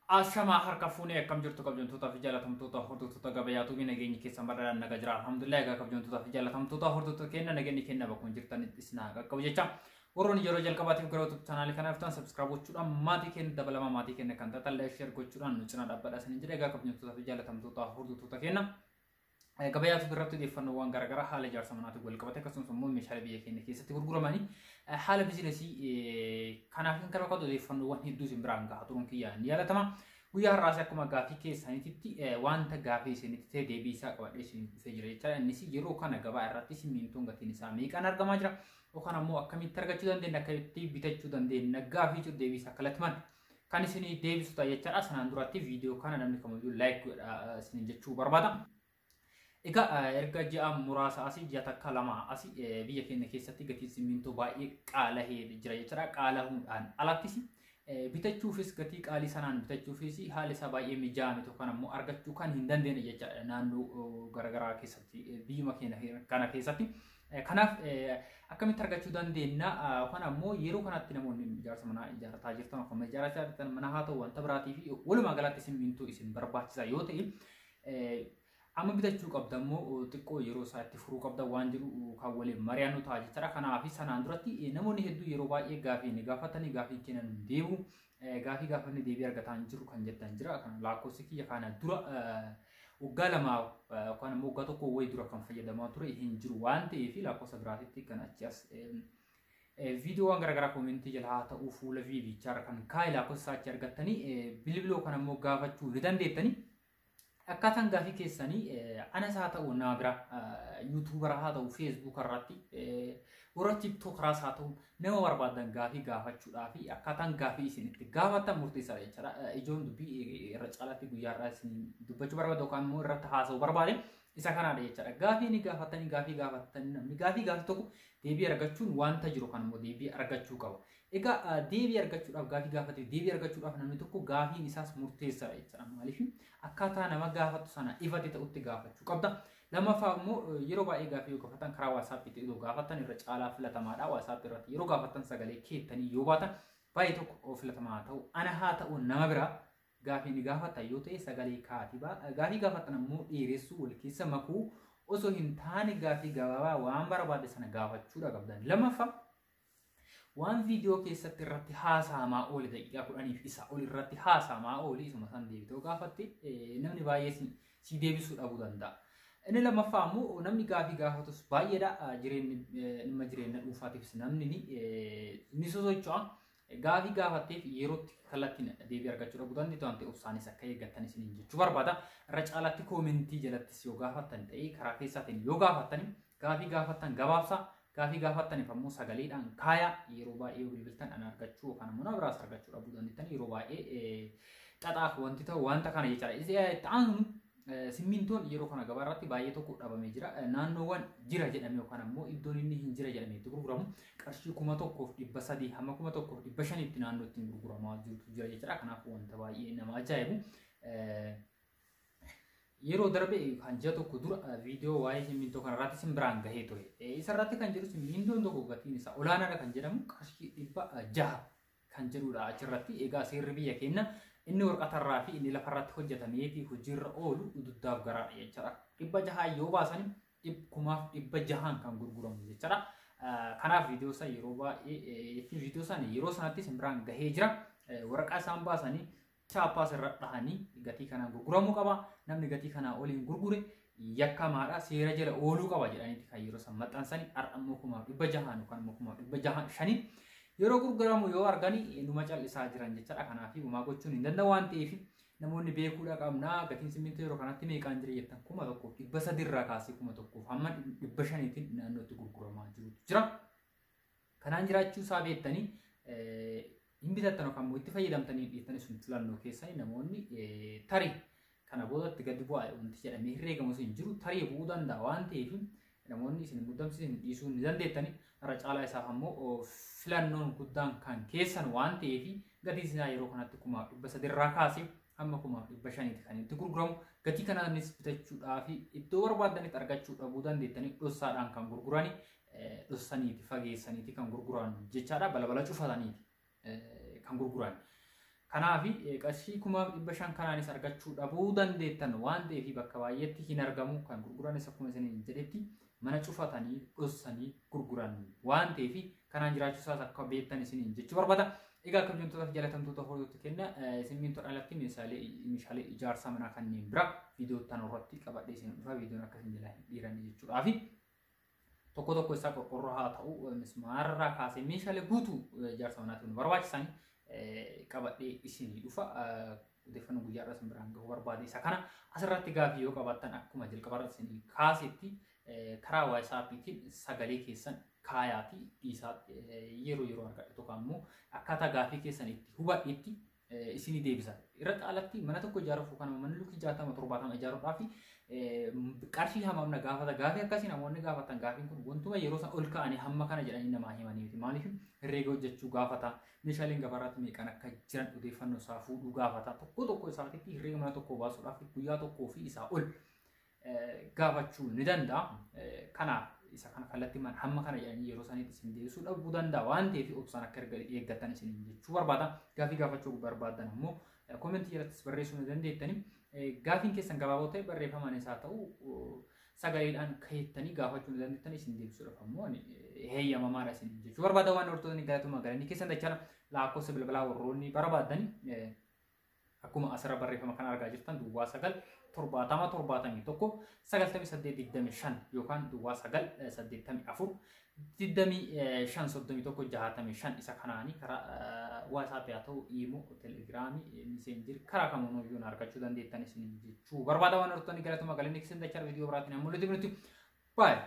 Ashama harka fuune akkam jirtu kabajamtoota fi jaalatamtoota hordoftoota gabayaatu nageenyi keessan badhaadhaan nagaa jira. Alhamdulillah egaa kabajamtoota fi jaalatamtoota hordoftoota keenya nageenyi keenya bakkuma jirtanitti isinaa qaqqabu jecha. Warroonni yeroo jalqabaatiif gara YouTube chaanaalii kanaaf ta'an subscribe gochuudhaan maatii keenya dabalama maatii keenya kan ta'an like share gochuudhaan nu cinaa dhaabbadhaa isin jedha. Egaa kabajamtoota fi jaalatamtoota hordoftoota keenya gabayaatu birratti odeeffannoowwan garaagaraa haala ijaarsa manaatiin wal qabate akkasumas immoo meeshaalee biyya keenya keessatti gurguramanii haala biizinasii kanaaf kan qabu odeeffannoowwan hedduu isin biraan gahaa turuun kiyyaan yaadatama. Guyyaa har'aas akkuma gaafii keessanitti wanta gaafii isinitti ta'e deebii isaa qabadhee isin dhufee jira jechuudha. Innis yeroo kana gabaa irratti simmintoon gatiin isaa meeqaan argamaa jira yookaan ammoo akkamitti argachuu dandeenya akkamitti bitachuu dandeenya gaafii jiru deebii isaa kallattiman kan isin deebisu ta'a jechuudha. Sanaan duratti viidiyoo kana namni kamiyyuu like godhaa isin jechuu barbaada. Egaa erga ji'a muraasa asii ji'a takka lama asii biyya keenya keessatti gatiin simmintoo baay'ee qaala'ee jira jechuudha. Qaalahuudhaan alattis bitachuufis gatii qaalii sanaan bitachuufis haalli isaa baay'ee mijaa'ame yookaan ammoo argachuu kan hin dandeenye jechuudha naannoo garaagaraa keessatti biyyuma keenya kana keessatti. Kanaaf akkamitti argachuu dandeenya yookaan ammoo yeroo kanatti namoonni ijaarsa manaa ijaarrataa jirtan yookaan ijaarrataa jirtan mana haa ta'u wanta biraatii fi walumaa galatti simmintoo isin barbaachisaa yoo ta'e amma bitachuu qabda immoo xiqqoo yeroo isaatti furuu qabda waan jiru kan waliin mari'annu ta'a jechuudha. Kanaaf sanaan duratti namoonni hedduu yeroo baay'ee gaafii ni gaafatanii gaafii kennan deebi'u gaafii gaafanni deebii argataa hin jiru kan jettan jira. Kan lakkoofsi kiyya kana dura waggaa lama yookaan immoo waggaa tokko wayii dura kan fayyadamaa ture hin jiru waan ta'eef lakkoofsa biraatitti kan achi as viidiyoowwan garaagaraa koomentii jala haa ta'u fuula viidiyichaa kan kaa'e lakkoofsa achi argattanii bilbiloo kan ammoo gaafachuu ni dandeettanii. Akkaataan gaafii keessanii anas haa ta'u nama bira yuutuubara haa ta'u feesbuuk irratti warra tiiktook irraas haa ta'u nama barbaadan gaafii gaafachuudhaaf akkaataan gaafii isin itti gaafatan murteessaadha jechuudha. Ijoon dubbii irra caalaatti guyyaa irraa isin dubbachuu barbaadu yookaan immoo irratti haasa'uu barbaade isa kanaadha jechuudha. Gaafii ni gaafatanii namni gaafii tokko deebii argachuun wanta jiru kan immoo deebii argachuu qaba. Egaa deebii argachuudhaaf gaafii gaafatee deebii argachuudhaaf namni tokko gaafiin isaas murteessaadha jechuudha. Maaliif akkaataa nama gaafatu sana ifate ta'utti gaafachuu qabda. Lammaffaa immoo yeroo baay'ee gaafii yoo gaafatan karaa WhatsApp-itti yoo gaafatan irra caalaa filatamaadha. WhatsApp irratti yeroo gaafatan sagalee keettanii yoo baatan baay'ee tokko filatamaa ta'u ana haa ta'u nama biraa gaafii ni gaafatan yoo ta'e sagalee kaatibaa gaafii gaafatan immoo dheeressuu wal keessa makuu osoo hin taane gaafii gabaabaa waan barbaade sana gaafachuudha qabdan. Lammaffaa waan viidiyoo keessatti irratti haasa'amaa oole daqiiqaa 10 isa ol irratti haasa'amaa oole isuma san deebitee gaafatte namni baay'ee si deebisuu dhabuu danda'a. Inni lammaffaa immoo namni gaafii gaafatus baay'eedha jireenya dhuunfaatiifis namni ni sosocho'a. Gaafii gaafatteef yerootti kallattiin deebii argachuu dhabuu dandeettu waan ta'eef isaanis akka eeggattan isin jechuu barbaada. Irra caalaatti koomentii jalattis yoo gaafattan ta'ee karaa keessaatiin yoo gaafattan gaafii gaafattan gabaabsaa. Gaafii gaafattaniif ammoo sagaleedhaan kaaya yeroo baay'ee bilbiltan ana argachuu yookaan ammoo nama biraas argachuu dhabuu dandeettan yeroo baay'ee xaxaaf wanti ta'u wanta kana jechaadha. Ta'an simmintoon yeroo kana gabaa irratti baay'ee tokko dhabamee jira. Naannoowwan jira jedhame yookaan ammoo iddoon inni hin jira jedhamee itti gurguramu qarshii 1,300 hamma 1,500 naannoo ittiin gurguramaa jirutu jira jechaadha. Kanaaf wanta baay'ee nama ajaa'ibu. Yeroo darbe kan ji'a tokko dura viidiyoo waa'ee simmintoo kanarratti isin biraan gahee ture. Isa irratti kan jedhu simmintoon tokko gatiin isaa olaanaadha kan jedhamu qarshii 600 kan jedhudha achirratti. Egaa seerri biyya keenya inni warqatarraa fi inni lafarratti hojjetamee fi hojiirra oolu duddaaf garaadha jechuudha. 600 yoo baasan 1,600 kan gurguramu jechuudha. Kanaaf viidiyoo isaa yeroo baay'ee viidiyoo isaanii yeroo sanatti isin biraan gahee jira. Waraqaa isaan baasanii chaappaas irra dhahanii gatii kanaan gurguramuu qaba. Namni gatii kanaa oliin gurgure yakkamaadha seera jala ooluu qaba jedhaniiti kan yeroo san maxxansanii har'ammoo 600 yookaan 6,500 yeroo gurguramu yoo arganii numa callisaa jiran jechaadha. Kanaaf gumaa gochuun hin danda'u waan ta'eef namoonni beekuudha qabna. Gatiin simmintoo yeroo kanatti meeqaan jira jettan 1,300 irraa kaasee 1,000 hamma 500tiin naannootti gurguramaa jirutu jira. Kanaan jiraachuu isaa beektanii hin bitattan yookaan itti fayyadamtanii dhiyeessanii sun filannoo keessanii namoonni tarii kana boodatti gadi bu'aa wanti jedhamee herreegamu hin jiru tarii bu'uu danda'a waan ta'eef namoonni isin muddamsiisan dhiisuu ni dandeettanii. Irra caalaa isaaf ammoo filannoon guddaan kan keessan waan ta'eef gatii isaa yeroo kanatti 1,300 irraa kaasee hamma 500 kan itti gurguramu. Gatii kanaanis bitachuudhaaf iddoo barbaadanitti argachuu dhabuu dandeettanii dhossaadhaan kan gurguranii dhossaniiti fageessaniiti kan gurguran jechaadha. Balbala cufataniiti kan gurguran. Kanaafi qarshii 500 kanaanis argachuu dhabuu dandeettan waan ta'eef bakka baay'eetti hin argamu kan gurguranis akkuma isiniin jedhetti mana cufatanii dhossanii gurguran waan ta'eef kanaan jiraachuu isaas akka beektan isiniin jechuu barbaada. Egaa akka hojjettootaaf jaalatamtoota hordoftoota kenna simmintoon alatti meeshaalee ijaarsa manaa kanneen bira viidiyoo tan irratti qabadhee isin dhufa viidiyoon akkasiin jala dhiiranii jechuudhaafi tokko isaa qorqorroo haa ta'u mismaarraa kaasee meeshaalee guutuu ijaarsa manaatiin barbaachisan qabadhee isin dhufa odeeffannoo guyyaadhaa isin biraan gahuu barbaade isa kana asirratti gaaffii yoo qabaattan akkuma jalqabarratti isin kaasetti karaa WhatsAppiitiin sagalee keessan kaayaati dhiisaa yeroo argadhe tokko ammoo akkaataa gaaffii keessan itti hubadhetti isinii deebisa. Irra caalatti mana tokko ijaaruuf kan manni luki 60-70 ijaaruudhaaf qarshii hammamna gaafata gaaffii akkasiin namoonni gaafatan gaaffiin kun wantuma yeroo san ol ka'anii hamma kana jedhanii namaa himanii miti. Maaliif herreega hojjechuu gaafata meeshaaleen gabaarratti meeqan akka jiran odeeffannoo isaa fuudhuu gaafata tokko isaatitti herreega mana tokko baasuudhaaf guyyaa tokkoo fi isaa ol gaafachuu ni danda'a. Kanaaf isa kana kallattii man hamma kana jedhanii yeroo sanitti isin deebisuu dhabuu danda'a waan ta'eef obsaan akka eeggattan isin jechuu barbaada. Gaaffii gaafachuu barbaadan ammoo komentii jalatti barreessuu ni dandeettani. Gaaffiin keessan gabaaboo ta'e barreeffamaan isaa ta'u sagaleedhaan kaa'ettanii gaafachuu ni dandeettani isin deebisuudhaaf ammoo heeyyamamaadha isin jechuu barbaada. Waan hordoftoonni galatuma galanii keessan dachala lakkoofsa bilbilaa warroonni barbaadani akkuma asirra barreeffama kan argaa jirtan duwwaa 9 70 yookaan duwwaa 9 84 25 isa kanaanii karaa WhatsApp haa ta'u imo telegiraamii messenger karaa kamuun iyyuu argachuu dandeettan isin jechuu barbaada. Waan hordoftoonni galatuma galanii keessan dachala viidiyoo biraatiin ammoo nuti bye.